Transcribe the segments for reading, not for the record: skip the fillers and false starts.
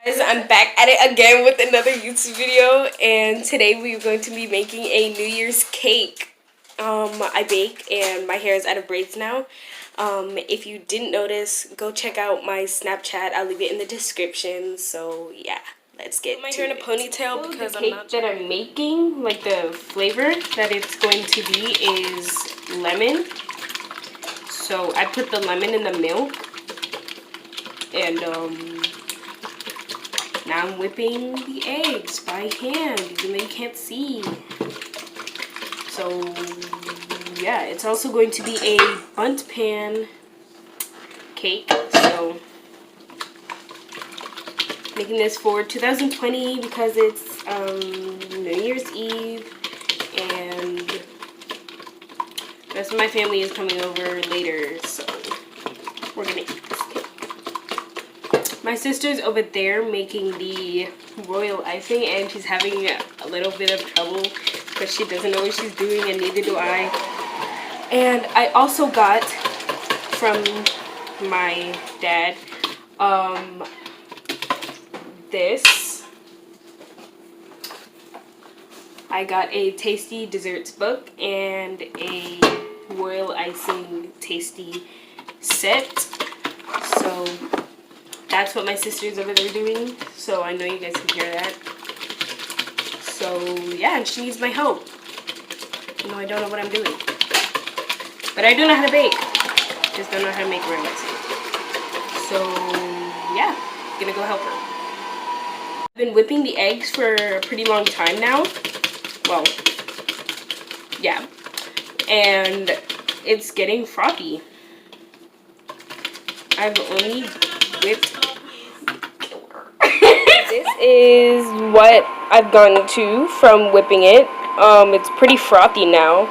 Guys, I'm back at it again with another YouTube video, and today we're going to be making a New Year's cake. I bake and my hair is out of braids now. If you didn't notice, go check out my Snapchat. I'll leave it in the description. So yeah, let's get my hair in a ponytail because the cake that I'm making, like the flavor that it's going to be is lemon. So I put the lemon in the milk and now I'm whipping the eggs by hand, even though you can't see. So, yeah, it's also going to be a bundt pan cake. So, making this for 2020 because it's New Year's Eve, and the rest of my family is coming over later, so we're gonna eat this cake. My sister's over there making the royal icing, and she's having a little bit of trouble because she doesn't know what she's doing, and neither do I. And I also got from my dad this. I got a tasty desserts book and a royal icing tasty set. So that's what my sister's over there doing, so I know you guys can hear that. So yeah, and she needs my help. You know, I don't know what I'm doing, but I do know how to bake. Just don't know how to make royal icing. So yeah, gonna go help her. I've been whipping the eggs for a pretty long time now. Well, yeah, and it's getting frothy. I've only whipped. This is what I've gotten to from whipping it. It's pretty frothy now.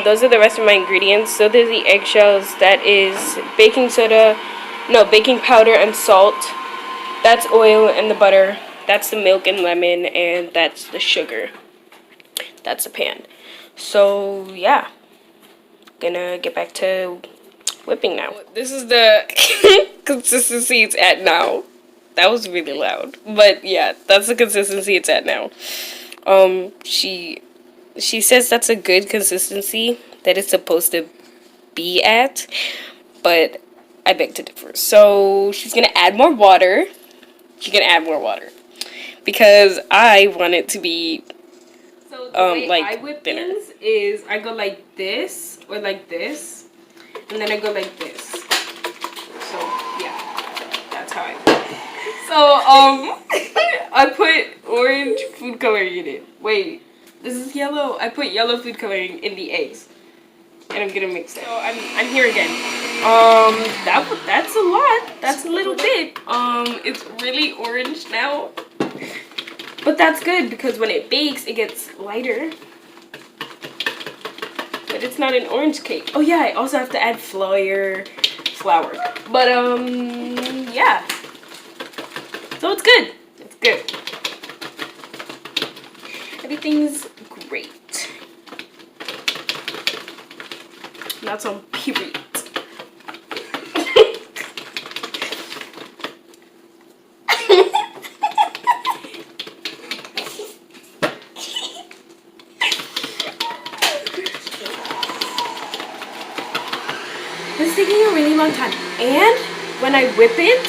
Those are the rest of my ingredients. So there's the eggshells. That is baking soda, no, baking powder and salt. That's oil and the butter. That's the milk and lemon, and that's the sugar. That's the pan. So yeah, gonna get back to whipping now. This is the consistency it's at now. That was really loud, but yeah, that's the consistency it's at now. She says that's a good consistency that it's supposed to be at, but I beg to differ. So she's gonna add more water. She's gonna add more water because I want it to be so the way like I whip thinner. Things is I go like this or like this, and then I go like this. So yeah, that's how I whip. So I put orange food coloring in it. Wait, this is yellow. I put yellow food coloring in the eggs, and I'm gonna mix it. So I'm here again. That's a lot. That's a little bit. It's really orange now, but that's good because when it bakes, it gets lighter. But it's not an orange cake. Oh yeah, I also have to add flour. But yeah. So it's good. It's good. Everything's great. That's on period. This is taking a really long time. And when I whip it,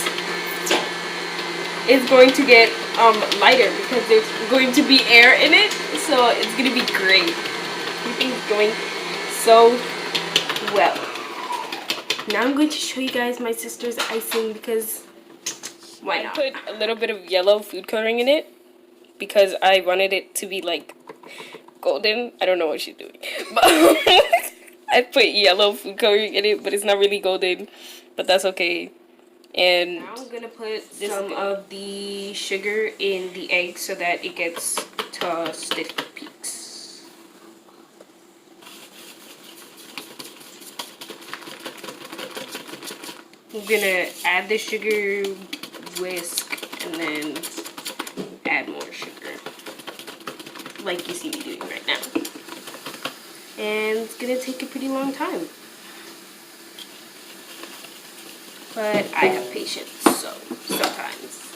it's going to get lighter because there's going to be air in it, so it's gonna be great. Everything's going so well. Now I'm going to show you guys my sister's icing because why not? I put a little bit of yellow food coloring in it because I wanted it to be like golden. I don't know what she's doing, but I put yellow food coloring in it, but it's not really golden, but that's okay. And now I'm gonna put some of the sugar in the egg so that it gets to stiff peaks. I'm gonna add the sugar, whisk, and then add more sugar, like you see me doing right now. And it's gonna take a pretty long time. But I have patience, so sometimes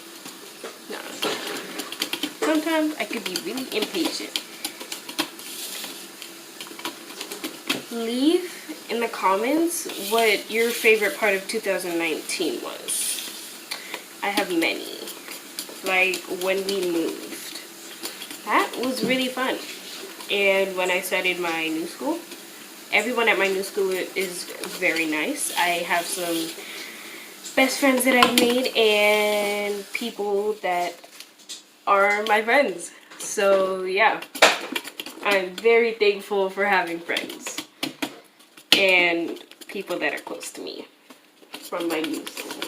sometimes I could be really impatient. Leave in the comments what your favorite part of 2019 was. I have many. Like when we moved. That was really fun. And when I started my new school, everyone at my new school is very nice. I have some best friends that I've made and people that are my friends. So yeah, I'm very thankful for having friends and people that are close to me from my new school.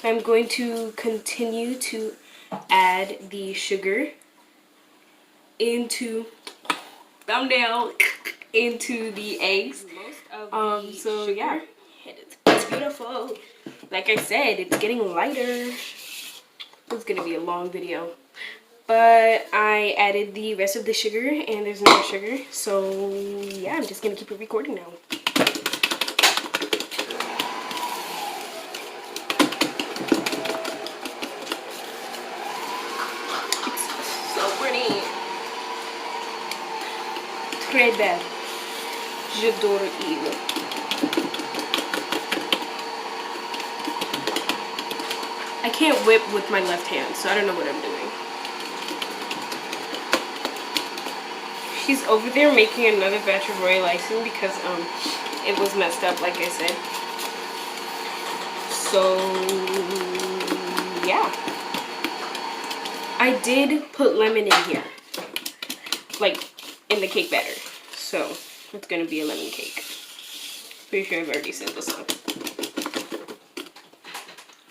So I'm going to continue to add the sugar into thumbnail into the eggs. So yeah, it's beautiful. Like I said, it's getting lighter. It's gonna be a long video, but I added the rest of the sugar and there's no sugar, so yeah, I'm just gonna keep it recording now. It's so pretty. Très belle. J'adore il. I can't whip with my left hand, so I don't know what I'm doing. She's over there making another batch of royal icing because it was messed up, like I said. So yeah, I did put lemon in here, like in the cake batter. So it's gonna be a lemon cake. Pretty sure I've already said this one.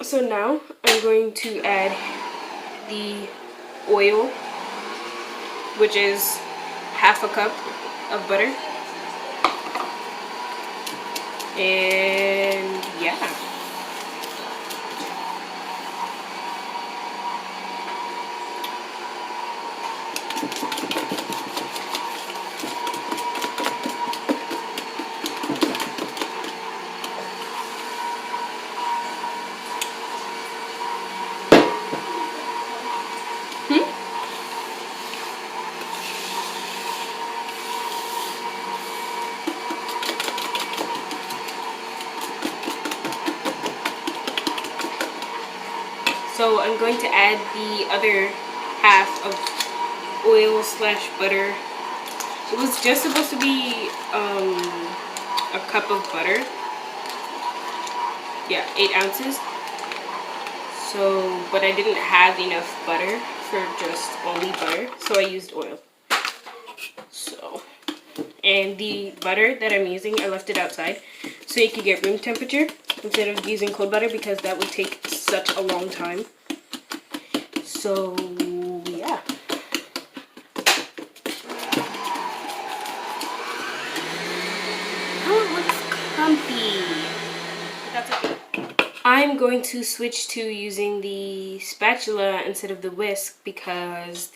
So now I'm going to add the oil, which is half a cup of butter. And yeah. So I'm going to add the other half of oil / butter. It was just supposed to be a cup of butter. Yeah, 8 ounces. So, but I didn't have enough butter for just only butter, so I used oil. So, and the butter that I'm using, I left it outside so it could get room temperature instead of using cold butter because that would take such a long time. So yeah. Oh, it looks comfy. That's okay. I'm going to switch to using the spatula instead of the whisk because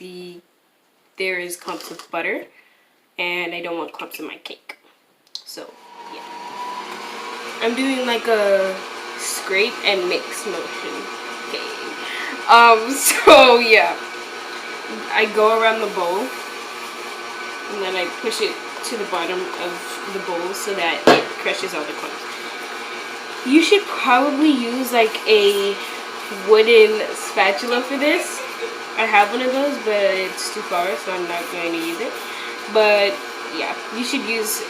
there is clumps of butter and I don't want clumps in my cake. So yeah, I'm doing like a scrape and mix motion. Okay. So yeah, I go around the bowl and then I push it to the bottom of the bowl so that it crushes all the clumps. You should probably use like a wooden spatula for this. I have one of those, but it's too far, so I'm not going to use it. But yeah, you should use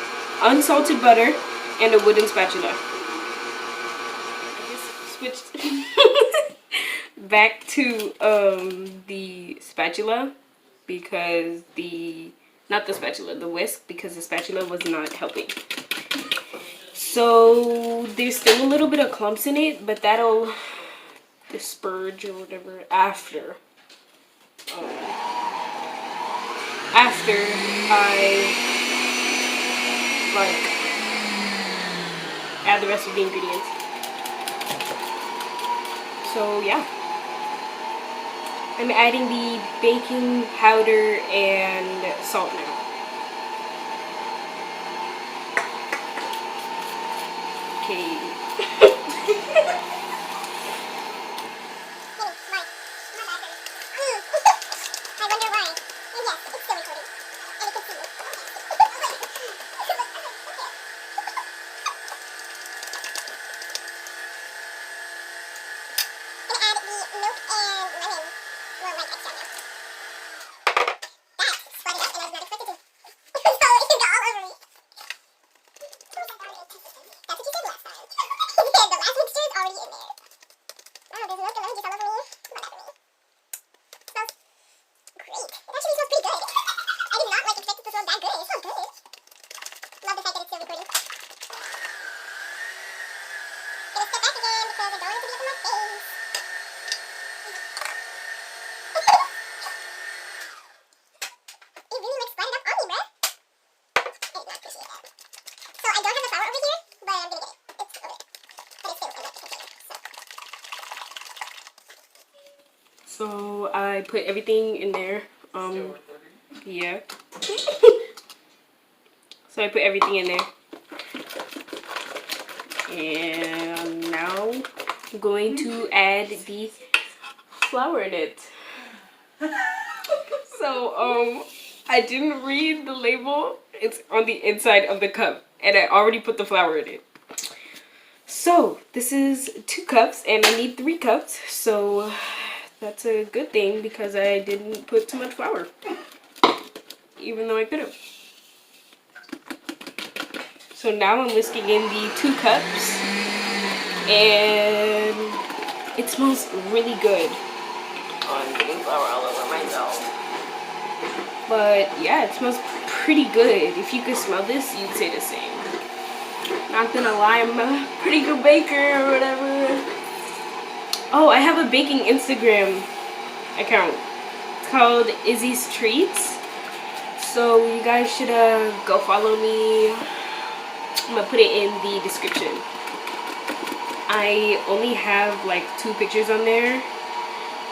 unsalted butter and a wooden spatula. I just switched back to the spatula because not the spatula, the whisk, because the spatula was not helping. So there's still a little bit of clumps in it, but that'll disperse or whatever after I like add the rest of the ingredients. So yeah, I'm adding the baking powder and salt now. Okay. So I put everything in there. Yeah. So I put everything in there. And now I'm going to add the flour in it. So I didn't read the label. It's on the inside of the cup, and I already put the flour in it. So this is 2 cups, and I need 3 cups. So that's a good thing because I didn't put too much flour, even though I could have. So now I'm whisking in the 2 cups, and it smells really good. Oh, I'm getting flour all over myself. But yeah, it smells pretty good. If you could smell this, you'd say the same. Not gonna lie, I'm a pretty good baker or whatever. Oh, I have a baking Instagram account. It's called Izzy's Treats. So you guys should go follow me. I'm gonna put it in the description. I only have like 2 pictures on there,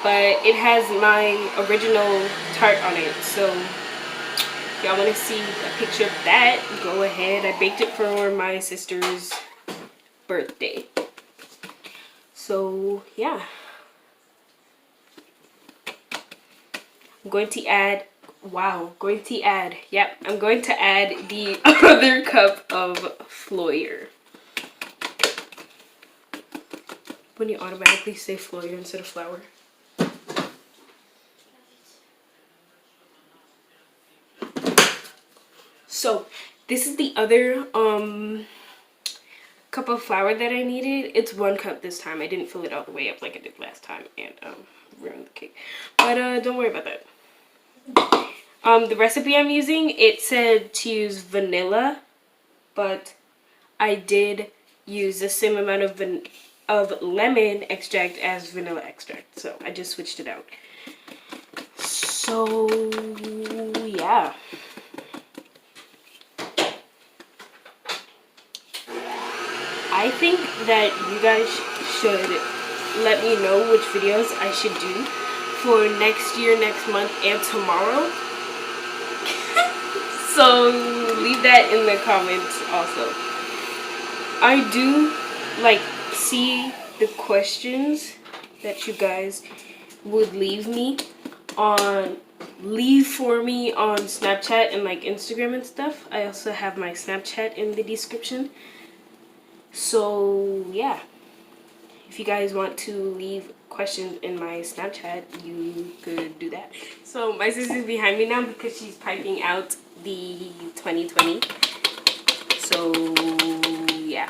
but it has my original tart on it. So if y'all want to see a picture of that, go ahead. I baked it for my sister's birthday. So yeah, I'm going to add I'm going to add the other cup of flour. When you automatically say flour instead of flour. So this is the other cup of flour that I needed. It's 1 cup this time. I didn't fill it all the way up like I did last time and ruined the cake. But don't worry about that. The recipe I'm using, it said to use vanilla, but I did use the same amount of lemon extract as vanilla extract. So I just switched it out. So yeah. I think that you guys should let me know which videos I should do for next year, next month, and tomorrow. So leave that in the comments also. I do like see the questions that you guys would leave for me on Snapchat and like Instagram and stuff. I also have my Snapchat in the description. So yeah, if you guys want to leave questions in my Snapchat, you could do that. So my sister's behind me now because she's piping out the 2020. So yeah,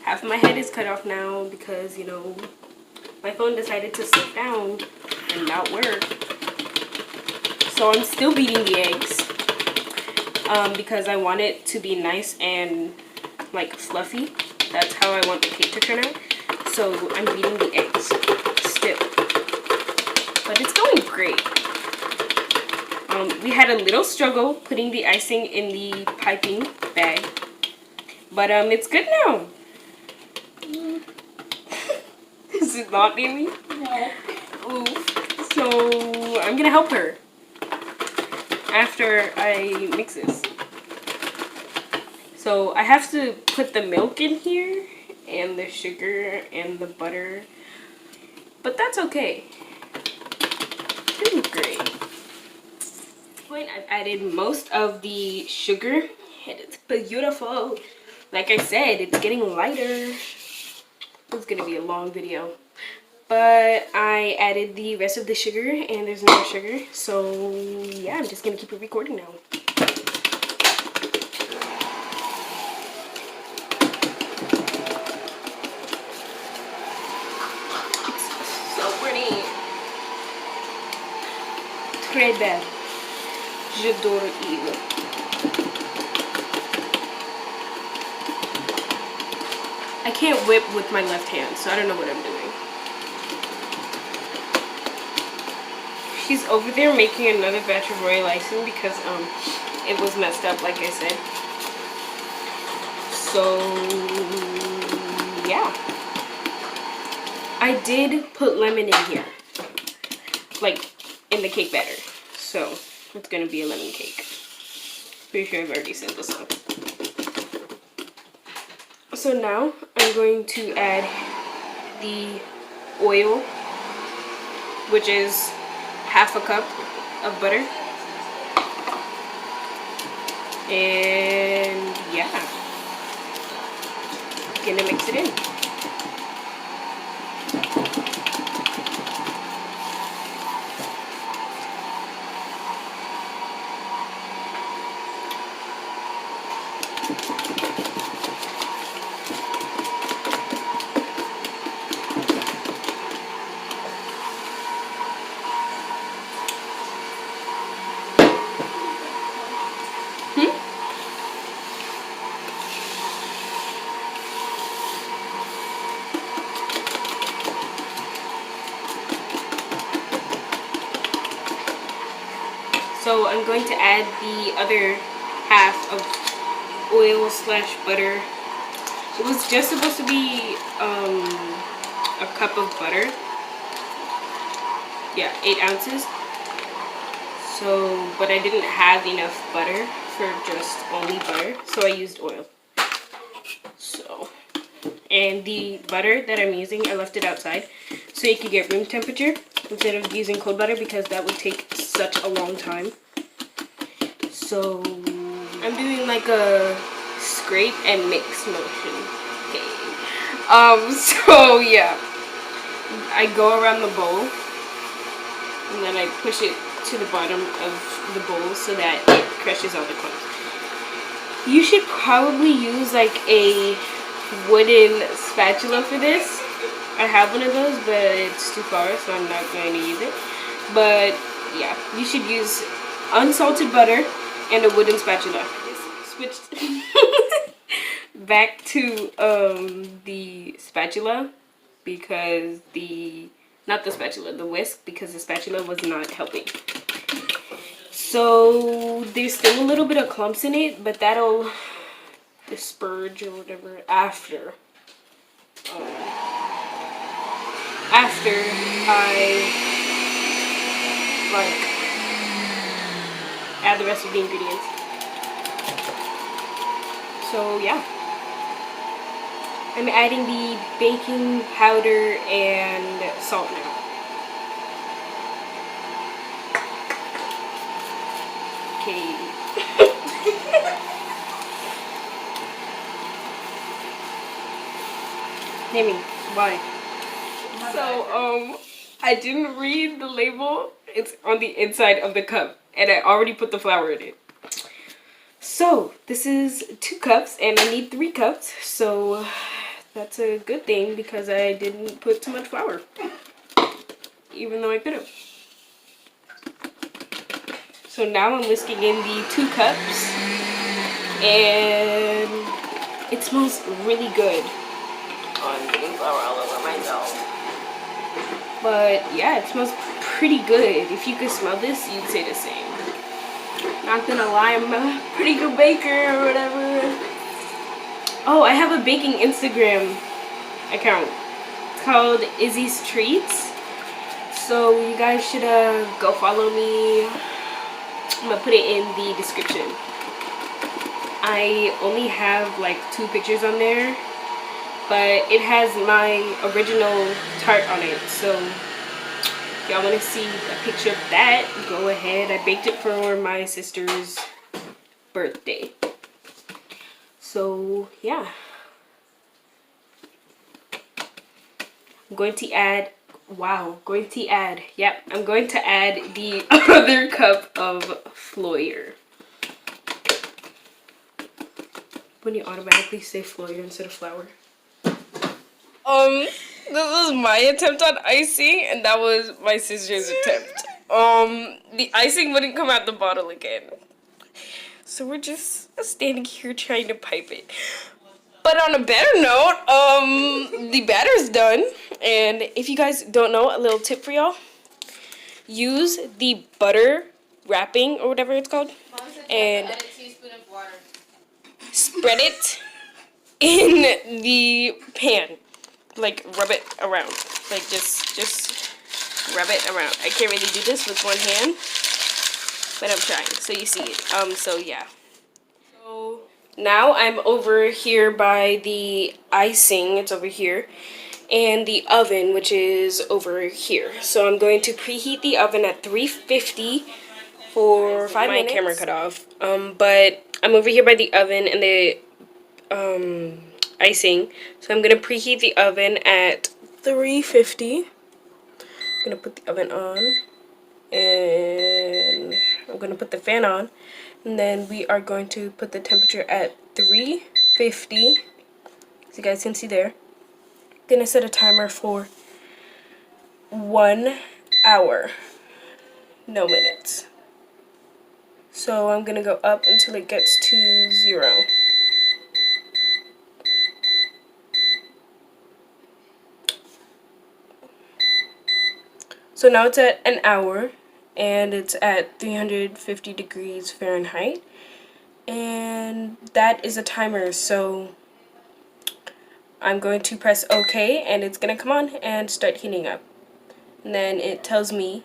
half of my head is cut off now because, you know, my phone decided to sit down and not work. So I'm still beating the eggs because I want it to be nice and like fluffy. That's how I want the cake to turn out. So I'm beating the eggs still, but it's going great. We had a little struggle putting the icing in the piping bag, but it's good now. Is it not, Amy? No. Oof. So I'm gonna help her after I mix this. So I have to put the milk in here and the sugar and the butter, but that's okay. Doing great. I've added most of the sugar and it's beautiful. Like I said, it's getting lighter. It's gonna be a long video. but I added the rest of the sugar and there's no more sugar. So yeah, I'm just gonna keep it recording now. It's so pretty. Très belle. J'adore il. I can't whip with my left hand, so I don't know what I'm doing. She's over there making another batch of royal icing because it was messed up, like I said. So yeah, I did put lemon in here, like in the cake batter. So it's gonna be a lemon cake. Pretty sure I've already said this one. So now I'm going to add the oil, which is half a cup of butter. And yeah, gonna mix it in. So I'm going to add the other half of oil / butter. It was just supposed to be a cup of butter. Yeah, 8 ounces. So, but I didn't have enough butter for just only butter, so I used oil. So, and the butter that I'm using, I left it outside so you could get room temperature instead of using cold butter because that would take such a long time. So I'm doing like a scrape and mix motion. Okay. So yeah, I go around the bowl and then I push it to the bottom of the bowl so that it crushes all the clumps. You should probably use like a wooden spatula for this. I have one of those, but it's too far, so I'm not going to use it. But yeah, you should use unsalted butter and a wooden spatula. Switched back to the spatula because not the spatula, the whisk, because the spatula was not helping. So there's still a little bit of clumps in it, but that'll disperse or whatever after I like add the rest of the ingredients. So yeah, I'm adding the baking powder and salt now. Okay. Naming, why? So I didn't read the label. It's on the inside of the cup, and I already put the flour in it. So this is 2 cups, and I need 3 cups. So that's a good thing because I didn't put too much flour, even though I could have. So now I'm whisking in the 2 cups, and it smells really good. Oh, I'm getting flour all over myself. But yeah, it smells pretty good. If you could smell this, you'd say the same. Not gonna lie, I'm a pretty good baker or whatever. Oh, I have a baking Instagram account. It's called Izzy's Treats. So you guys should go follow me. I'm gonna put it in the description. I only have like 2 pictures on there, but it has my original tart on it. So if y'all want to see a picture of that, go ahead. I baked it for my sister's birthday. So yeah, I'm going to add Wow, going to add. Yep, I'm going to add the other cup of flour. When you automatically say flour instead of flour. This was my attempt on icing, and that was my sister's attempt. The icing wouldn't come out the bottle again. So we're just standing here trying to pipe it. But on a better note, the batter's done. And if you guys don't know, a little tip for y'all. Use the butter wrapping or whatever it's called. And add a teaspoon of water. Spread it in the pan. Like, rub it around. Like, just rub it around. I can't really do this with one hand, but I'm trying. So you see it. So yeah. So now I'm over here by the icing. It's over here. And the oven, which is over here. So I'm going to preheat the oven at 350 for 5 minutes. My camera cut off. But I'm over here by the oven and the icing. So I'm gonna preheat the oven at 350. I'm gonna put the oven on, and I'm gonna put the fan on, and then we are going to put the temperature at 350. As you guys can see there. Gonna set a timer for 1 hour, no minutes. So I'm gonna go up until it gets to 0. So now it's at an hour, and it's at 350 degrees Fahrenheit, and that is a timer. So I'm going to press OK, and it's gonna come on and start heating up. And then it tells me,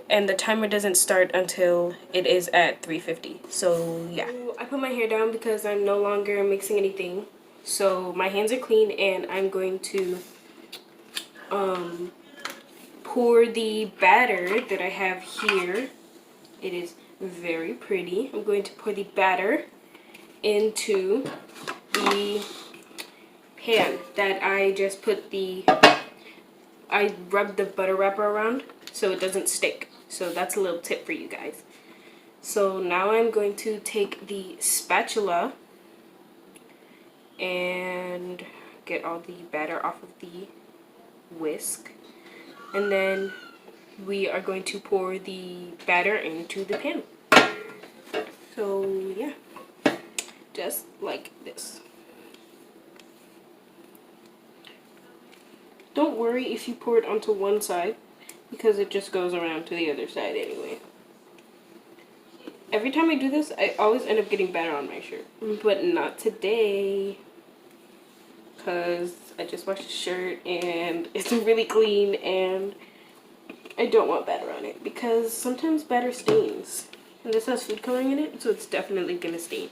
and the timer doesn't start until it is at 350. So yeah. I put my hair down because I'm no longer mixing anything. So my hands are clean, and I'm going to pour the batter that I have here. It is very pretty. I'm going to pour the batter into the pan that I just put I rubbed the butter wrapper around so it doesn't stick. So that's a little tip for you guys. So now I'm going to take the spatula and get all the batter off of the whisk. And then we are going to pour the batter into the pan. So yeah, just like this. Don't worry if you pour it onto one side, because it just goes around to the other side anyway. Every time I do this, I always end up getting batter on my shirt. But not today, because I just washed the shirt and it's really clean, and I don't want batter on it because sometimes batter stains. And this has food coloring in it, so it's definitely gonna stain.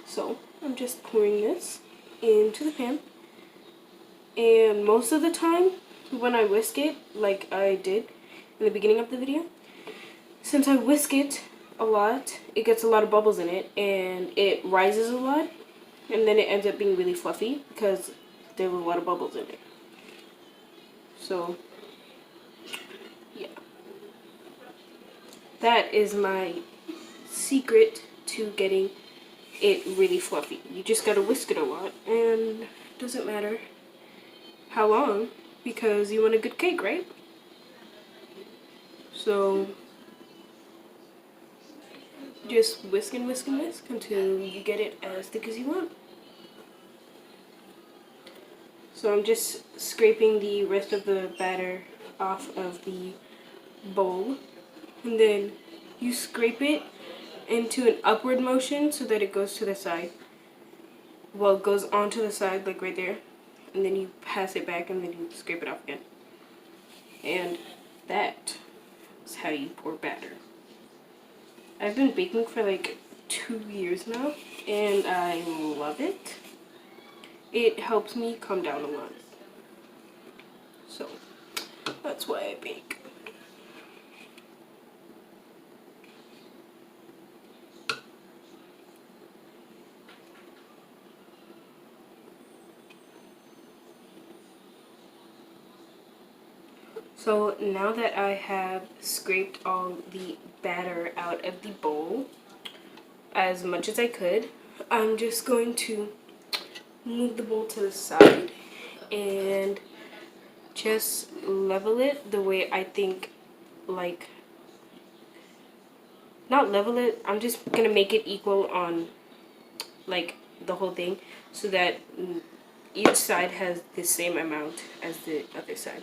So I'm just pouring this into the pan. And most of the time, when I whisk it, like I did in the beginning of the video, since I whisk it a lot, it gets a lot of bubbles in it, and it rises a lot, and then it ends up being really fluffy because there were a lot of bubbles in it. So, yeah. That is my secret to getting it really fluffy. You just gotta whisk it a lot, and it doesn't matter how long, because you want a good cake, right? So just whisk and whisk and whisk until you get it as thick as you want. So I'm just scraping the rest of the batter off of the bowl, and then you scrape it into an upward motion so that it goes to the side. Well, it goes onto the side, like right there, and then you pass it back, and then you scrape it off again. And that is how you pour batter. I've been baking for like 2 years now, and I love it. It helps me calm down a lot. So that's why I bake. So now that I have scraped all the batter out of the bowl as much as I could, I'm just going to move the bowl to the side and just level it the way I think, like, not level it, I'm just gonna make it equal on, like, the whole thing, so that each side has the same amount as the other side.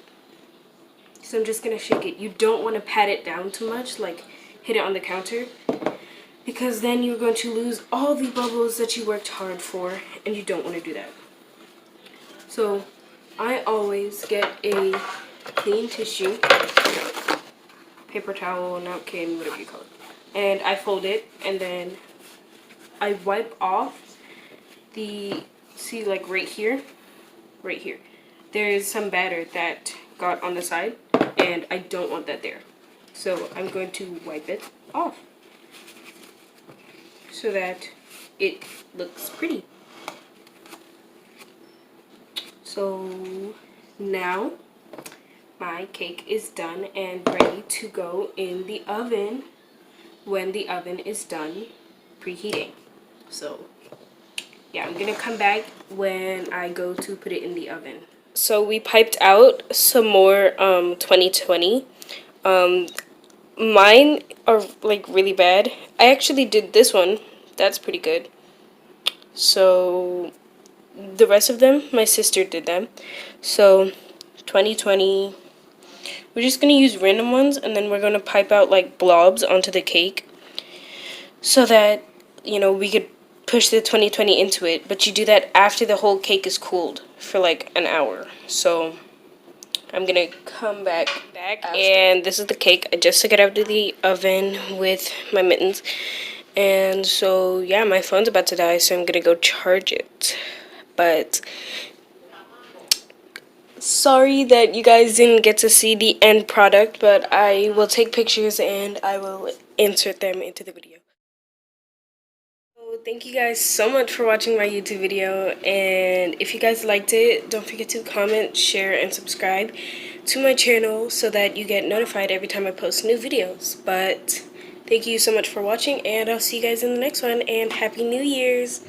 So I'm just gonna shake it. You don't want to pat it down too much, like hit it on the counter, because then you're going to lose all the bubbles that you worked hard for, and you don't want to do that. So I always get a clean tissue, paper towel, napkin, whatever you call it, and I fold it, and then I wipe off the, see, like right here, there's some batter that got on the side, and I don't want that there. So I'm going to wipe it off so that it looks pretty. So now my cake is done and ready to go in the oven when the oven is done preheating. So yeah, I'm gonna come back when I go to put it in the oven. So we piped out some more 2020. Mine are like really bad. I actually did this one. That's pretty good. So the rest of them, my sister did them. So 2020, we're just gonna use random ones, and then we're gonna pipe out like blobs onto the cake so that, you know, we could push the 2020 into it. But you do that after the whole cake is cooled for like an hour. So I'm gonna come back and this is the cake. I just took it out of the oven with my mittens, and so yeah, my phone's about to die, so I'm gonna go charge it. But sorry that you guys didn't get to see the end product, but I will take pictures and I will insert them into the video. So thank you guys so much for watching my YouTube video, and if you guys liked it, don't forget to comment, share, and subscribe to my channel so that you get notified every time I post new videos. But thank you so much for watching, and I'll see you guys in the next one, and Happy New Year's!